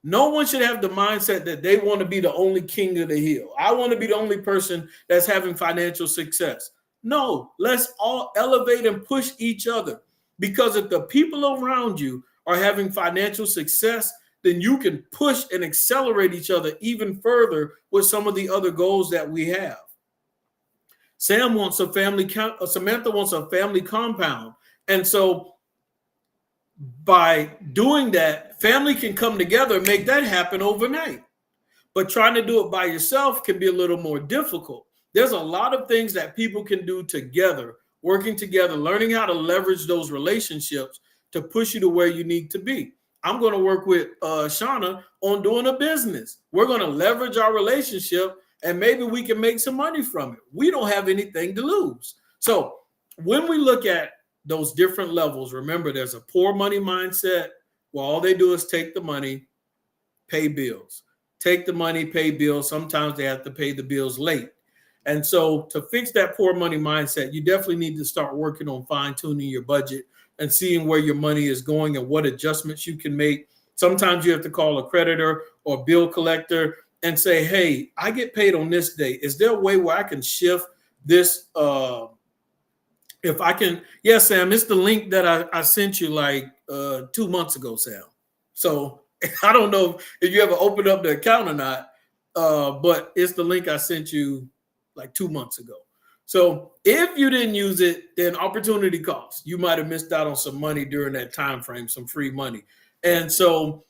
[SPEAKER 1] No one should have the mindset that they want to be the only king of the hill. I want to be the only person that's having financial success. No, let's all elevate and push each other, because if the people around you are having financial success, then you can push and accelerate each other even further with some of the other goals that we have. Samantha wants a family compound. And so by doing that, family can come together and make that happen overnight. But trying to do it by yourself can be a little more difficult. There's a lot of things that people can do together, working together, learning how to leverage those relationships to push you to where you need to be. I'm going to work with Shauna on doing a business. We're going to leverage our relationship and maybe we can make some money from it. We don't have anything to lose. So when we look at those different levels, remember there's a poor money mindset where all they do is take the money, pay bills. Take the money, pay bills. Sometimes they have to pay the bills late. And so to fix that poor money mindset, you definitely need to start working on fine-tuning your budget and seeing where your money is going and what adjustments you can make. Sometimes you have to call a creditor or bill collector and say, hey, I get paid on this day. Is there a way where I can shift this? If I can, yes, Sam, it's the link that I sent you like 2 months ago, Sam. So I don't know if you ever opened up the account or not, but it's the link I sent you like 2 months ago. So if you didn't use it, then opportunity cost. You might have missed out on some money during that time frame, some free money. And so,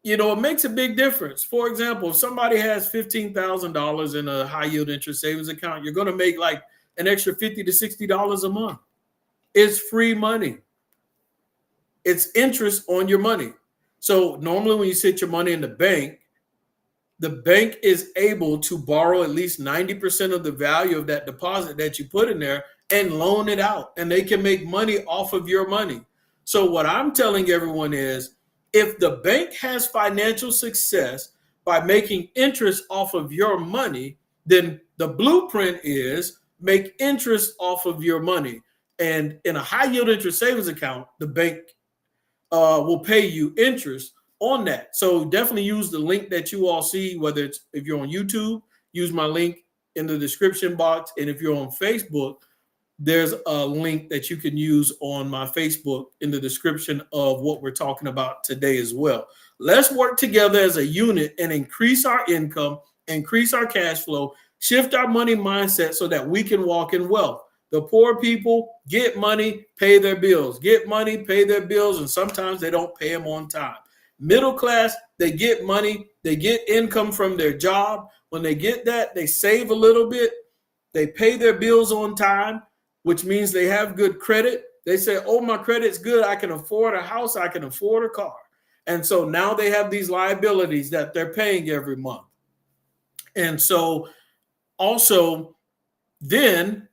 [SPEAKER 1] you know, it makes a big difference. For example, if somebody has $15,000 in a high yield interest savings account, you're going to make like an extra $50 to $60 a month. It's free money. It's interest on your money. So normally when you sit your money in the bank is able to borrow at least 90% of the value of that deposit that you put in there and loan it out. And they can make money off of your money. So what I'm telling everyone is, if the bank has financial success by making interest off of your money, then the blueprint is make interest off of your money. And in a high yield interest savings account, the bank will pay you interest on that. So definitely use the link that you all see, whether it's if you're on YouTube, use my link in the description box. And if you're on Facebook, there's a link that you can use on my Facebook in the description of what we're talking about today as well. Let's work together as a unit and increase our income, increase our cash flow, shift our money mindset so that we can walk in wealth. The poor people get money, pay their bills, get money, pay their bills, and sometimes they don't pay them on time. Middle class, they get money, they get income from their job. When they get that, they save a little bit, they pay their bills on time, which means they have good credit. They say, oh, my credit's good. I can afford a house. I can afford a car. And so now they have these liabilities that they're paying every month. And so also then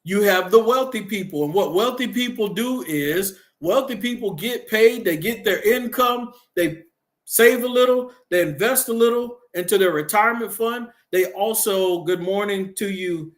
[SPEAKER 1] you have the wealthy people. And what wealthy people do is wealthy people get paid, they get their income, they save a little, they invest a little into their retirement fund. They also, good morning to you,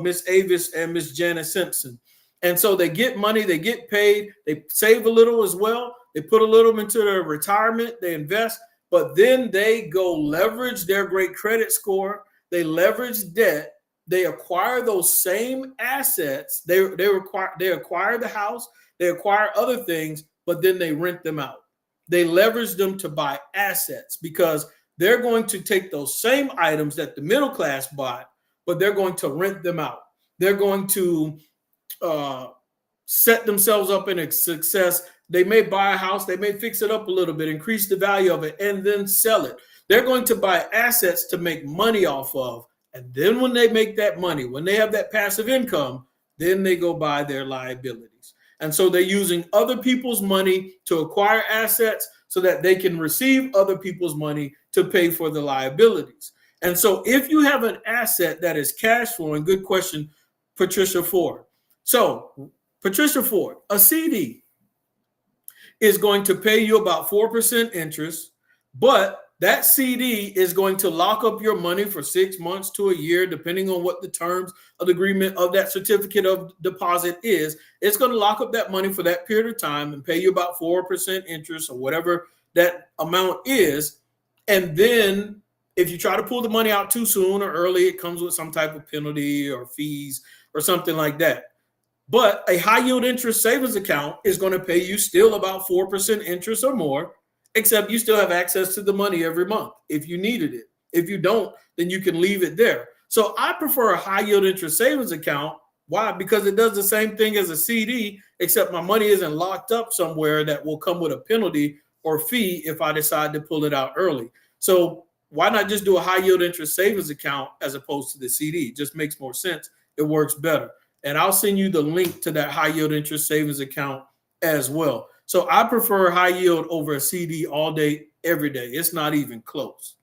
[SPEAKER 1] Miss Avis and Miss Janice Simpson. And so they get money, they get paid, they save a little as well. They put a little into their retirement, they invest, but then they go leverage their great credit score, they leverage debt, they acquire those same assets. They acquire the house, they acquire other things, but then they rent them out. They leverage them to buy assets because they're going to take those same items that the middle class bought, but they're going to rent them out. They're going to set themselves up in a success. They may buy a house, they may fix it up a little bit, increase the value of it, and then sell it. They're going to buy assets to make money off of. And then when they make that money, when they have that passive income, then they go buy their liabilities. And so they're using other people's money to acquire assets so that they can receive other people's money to pay for the liabilities. And so if you have an asset that is cash flowing, good question, Patricia Ford. So Patricia Ford, a CD is going to pay you about 4% interest, but that CD is going to lock up your money for 6 months to a year, depending on what the terms of the agreement of that certificate of deposit is. It's going to lock up that money for that period of time and pay you about 4% interest or whatever that amount is. And then if you try to pull the money out too soon or early, it comes with some type of penalty or fees or something like that. But a high yield interest savings account is going to pay you still about 4% interest or more, except you still have access to the money every month if you needed it. If you don't, then you can leave it there. So I prefer a high yield interest savings account. Why? Because it does the same thing as a CD, except my money isn't locked up somewhere that will come with a penalty or fee if I decide to pull it out early. So why not just do a high yield interest savings account as opposed to the CD? It just makes more sense. It works better. And I'll send you the link to that high yield interest savings account as well. So I prefer high yield over a CD all day, every day. It's not even close.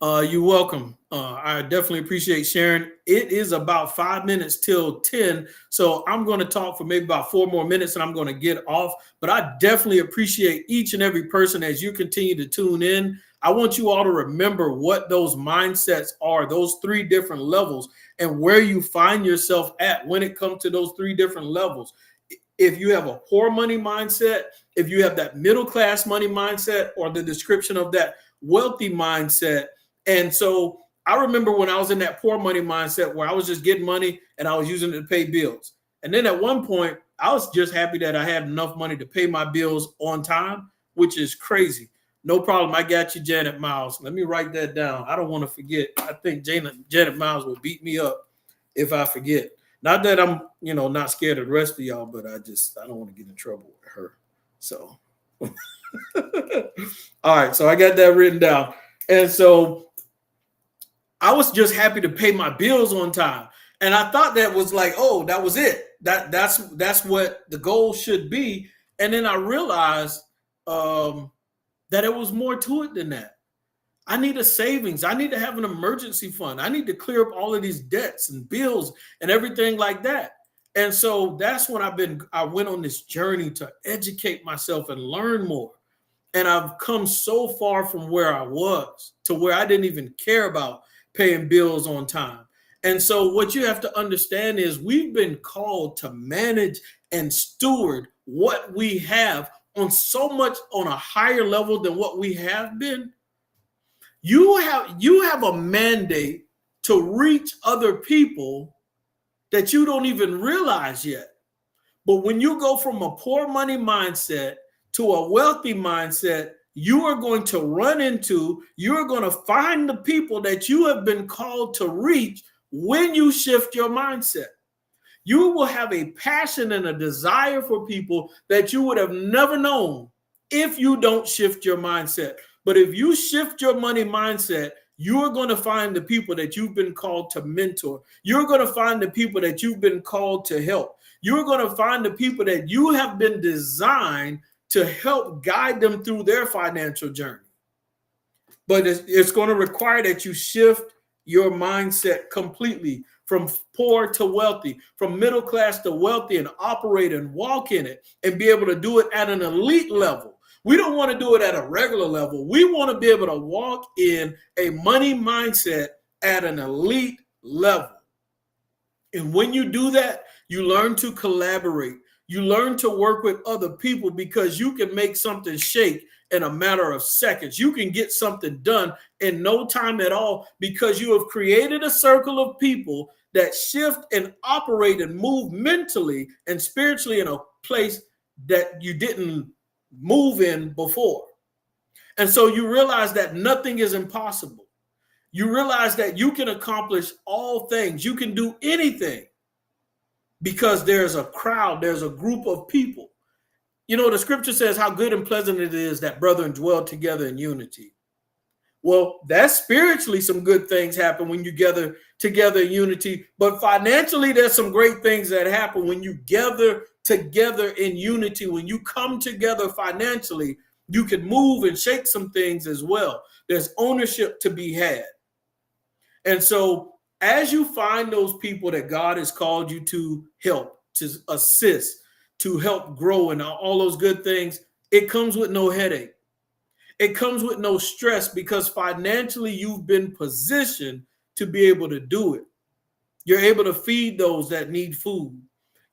[SPEAKER 1] You're welcome. I definitely appreciate sharing. It is about 5 minutes till 10. So I'm going to talk for maybe about 4 more minutes and I'm going to get off. But I definitely appreciate each and every person as you continue to tune in. I want you all to remember what those mindsets are, those 3 different levels, and where you find yourself at when it comes to those 3 different levels. If you have a poor money mindset, if you have that middle class money mindset, or the description of that wealthy mindset. And so I remember when I was in that poor money mindset where I was just getting money and I was using it to pay bills. And then at one point, I was just happy that I had enough money to pay my bills on time, which is crazy. No problem. I got you, Janet Miles. Let me write that down. I don't want to forget. I think Janet Miles will beat me up if I forget. Not that I'm, not scared of the rest of y'all, but I don't want to get in trouble with her. So, all right. So I got that written down. And so I was just happy to pay my bills on time. And I thought that was like, oh, that was it. That's what the goal should be. And then I realized that it was more to it than that. I need a savings. I need to have an emergency fund. I need to clear up all of these debts and bills and everything like that. And so that's when I went on this journey to educate myself and learn more. And I've come so far from where I was to where I didn't even care about paying bills on time. And so what you have to understand is we've been called to manage and steward what we have on a higher level than what we have been. You have a mandate to reach other people that you don't even realize yet. But when you go from a poor money mindset to a wealthy mindset, you're going to find the people that you have been called to reach when you shift your mindset. You will have a passion and a desire for people that you would have never known if you don't shift your mindset. But if you shift your money mindset, you're going to find the people that you've been called to mentor. You're going to find the people that you've been called to help. You're going to find the people that you have been designed to help guide them through their financial journey. But it's going to require that you shift your mindset completely from poor to wealthy, from middle class to wealthy, and operate and walk in it and be able to do it at an elite level. We don't want to do it at a regular level. We want to be able to walk in a money mindset at an elite level. And when you do that, you learn to collaborate. You learn to work with other people because you can make something shake in a matter of seconds. You can get something done in no time at all because you have created a circle of people that shift and operate and move mentally and spiritually in a place that you didn't move in before. And so you realize that nothing is impossible. You realize that you can accomplish all things. You can do anything because there's a crowd, there's a group of people. You know, the scripture says how good and pleasant it is that brethren dwell together in unity. Well, that's spiritually some good things happen when you gather together in unity. But financially, there's some great things that happen when you gather together in unity. When you come together financially, you can move and shake some things as well. There's ownership to be had. And so as you find those people that God has called you to help, to assist, to help grow and all those good things, it comes with no headache. It comes with no stress because financially you've been positioned to be able to do it. You're able to feed those that need food.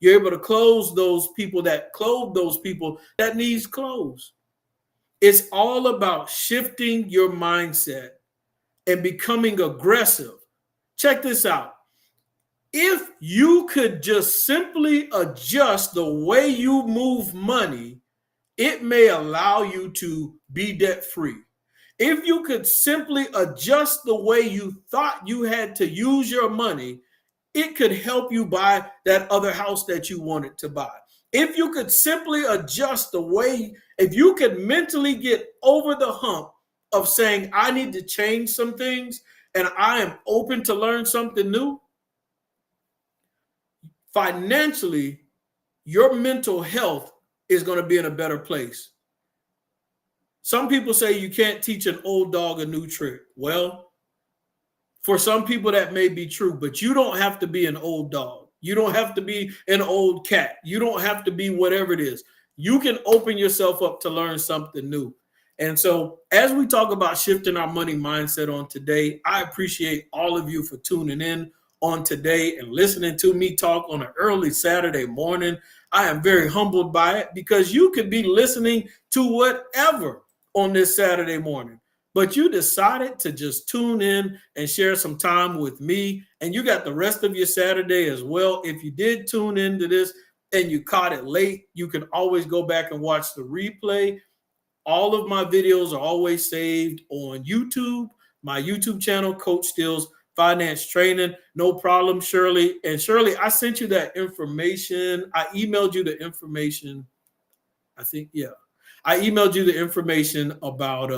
[SPEAKER 1] You're able to clothe those people that needs clothes. It's all about shifting your mindset and becoming aggressive. Check this out. If you could just simply adjust the way you move money, it may allow you to be debt free. If you could simply adjust the way you thought you had to use your money, it could help you buy that other house that you wanted to buy. If you could simply adjust the way, if you could mentally get over the hump of saying, I need to change some things and I am open to learn something new, financially, your mental health is going to be in a better place. Some people say you can't teach an old dog a new trick. Well, for some people that may be true, but you don't have to be an old dog. You don't have to be an old cat. You don't have to be whatever it is. You can open yourself up to learn something new. And so as we talk about shifting our money mindset on today, I appreciate all of you for tuning in on today and listening to me talk on an early Saturday morning. I am very humbled by it because you could be listening to whatever on this Saturday morning, but you decided to just tune in and share some time with me, and you got the rest of your Saturday as well. If you did tune into this and you caught it late, you can always go back and watch the replay. All of my videos are always saved on YouTube, my YouTube channel, Coach Steele's Finance Training. No problem, Shirley. And Shirley, I sent you that information. I emailed you the information. I think, yeah. I emailed you the information about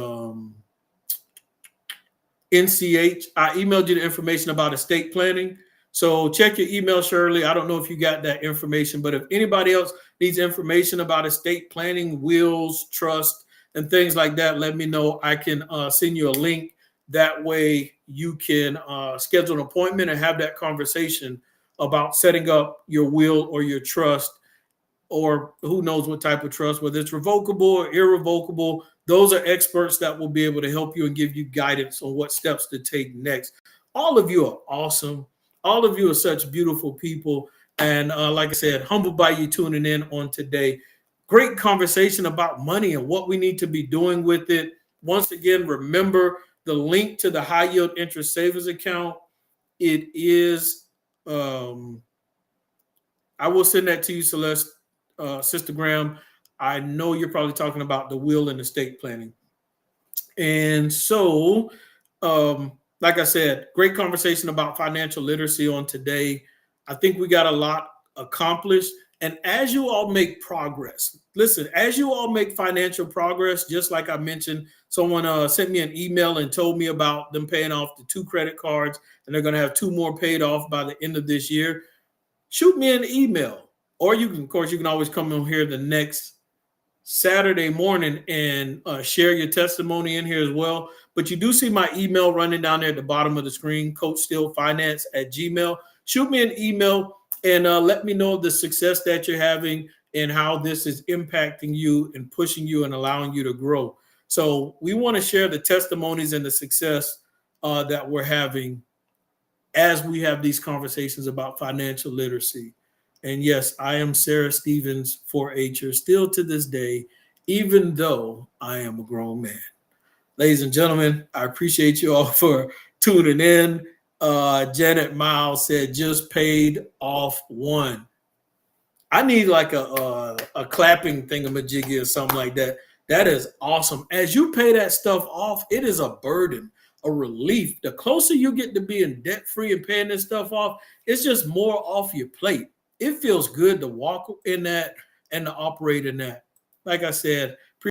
[SPEAKER 1] NCH. I emailed you the information about estate planning. So check your email, Shirley. I don't know if you got that information, but if anybody else needs information about estate planning, wills, trust, and things like that, let me know. I can send you a link. That way you can schedule an appointment and have that conversation about setting up your will or your trust, or who knows what type of trust, whether it's revocable or irrevocable. Those are experts that will be able to help you and give you guidance on what steps to take next. All of you are awesome. All of you are such beautiful people. And like I said, humbled by you tuning in on today. Great conversation about money and what we need to be doing with it. Once again, remember the link to the high yield interest savings account. It is, I will send that to you, Celeste, Sister Graham. I know you're probably talking about the will and estate planning. And so, like I said, great conversation about financial literacy on today. I think we got a lot accomplished. And as you all make progress, listen, as you all make financial progress, just like I mentioned, someone sent me an email and told me about them paying off the 2 credit cards, and they're going to have 2 more paid off by the end of this year. Shoot me an email. Or you can, of course, you can always come on here the next Saturday morning and share your testimony in here as well. But you do see my email running down there at the bottom of the screen, coachstillfinance@gmail. Shoot me an email and let me know the success that you're having and how this is impacting you and pushing you and allowing you to grow. So we want to share the testimonies and the success that we're having as we have these conversations about financial literacy. And yes, I am Sarah Stevens, 4-H'er, still to this day, even though I am a grown man. Ladies and gentlemen, I appreciate you all for tuning in. Janet Miles said, just paid off one. I need like a clapping thingamajiggy or something like that. That is awesome. As you pay that stuff off, it is a burden, a relief. The closer you get to being debt free and paying this stuff off, it's just more off your plate. It feels good to walk in that and to operate in that. Like I said,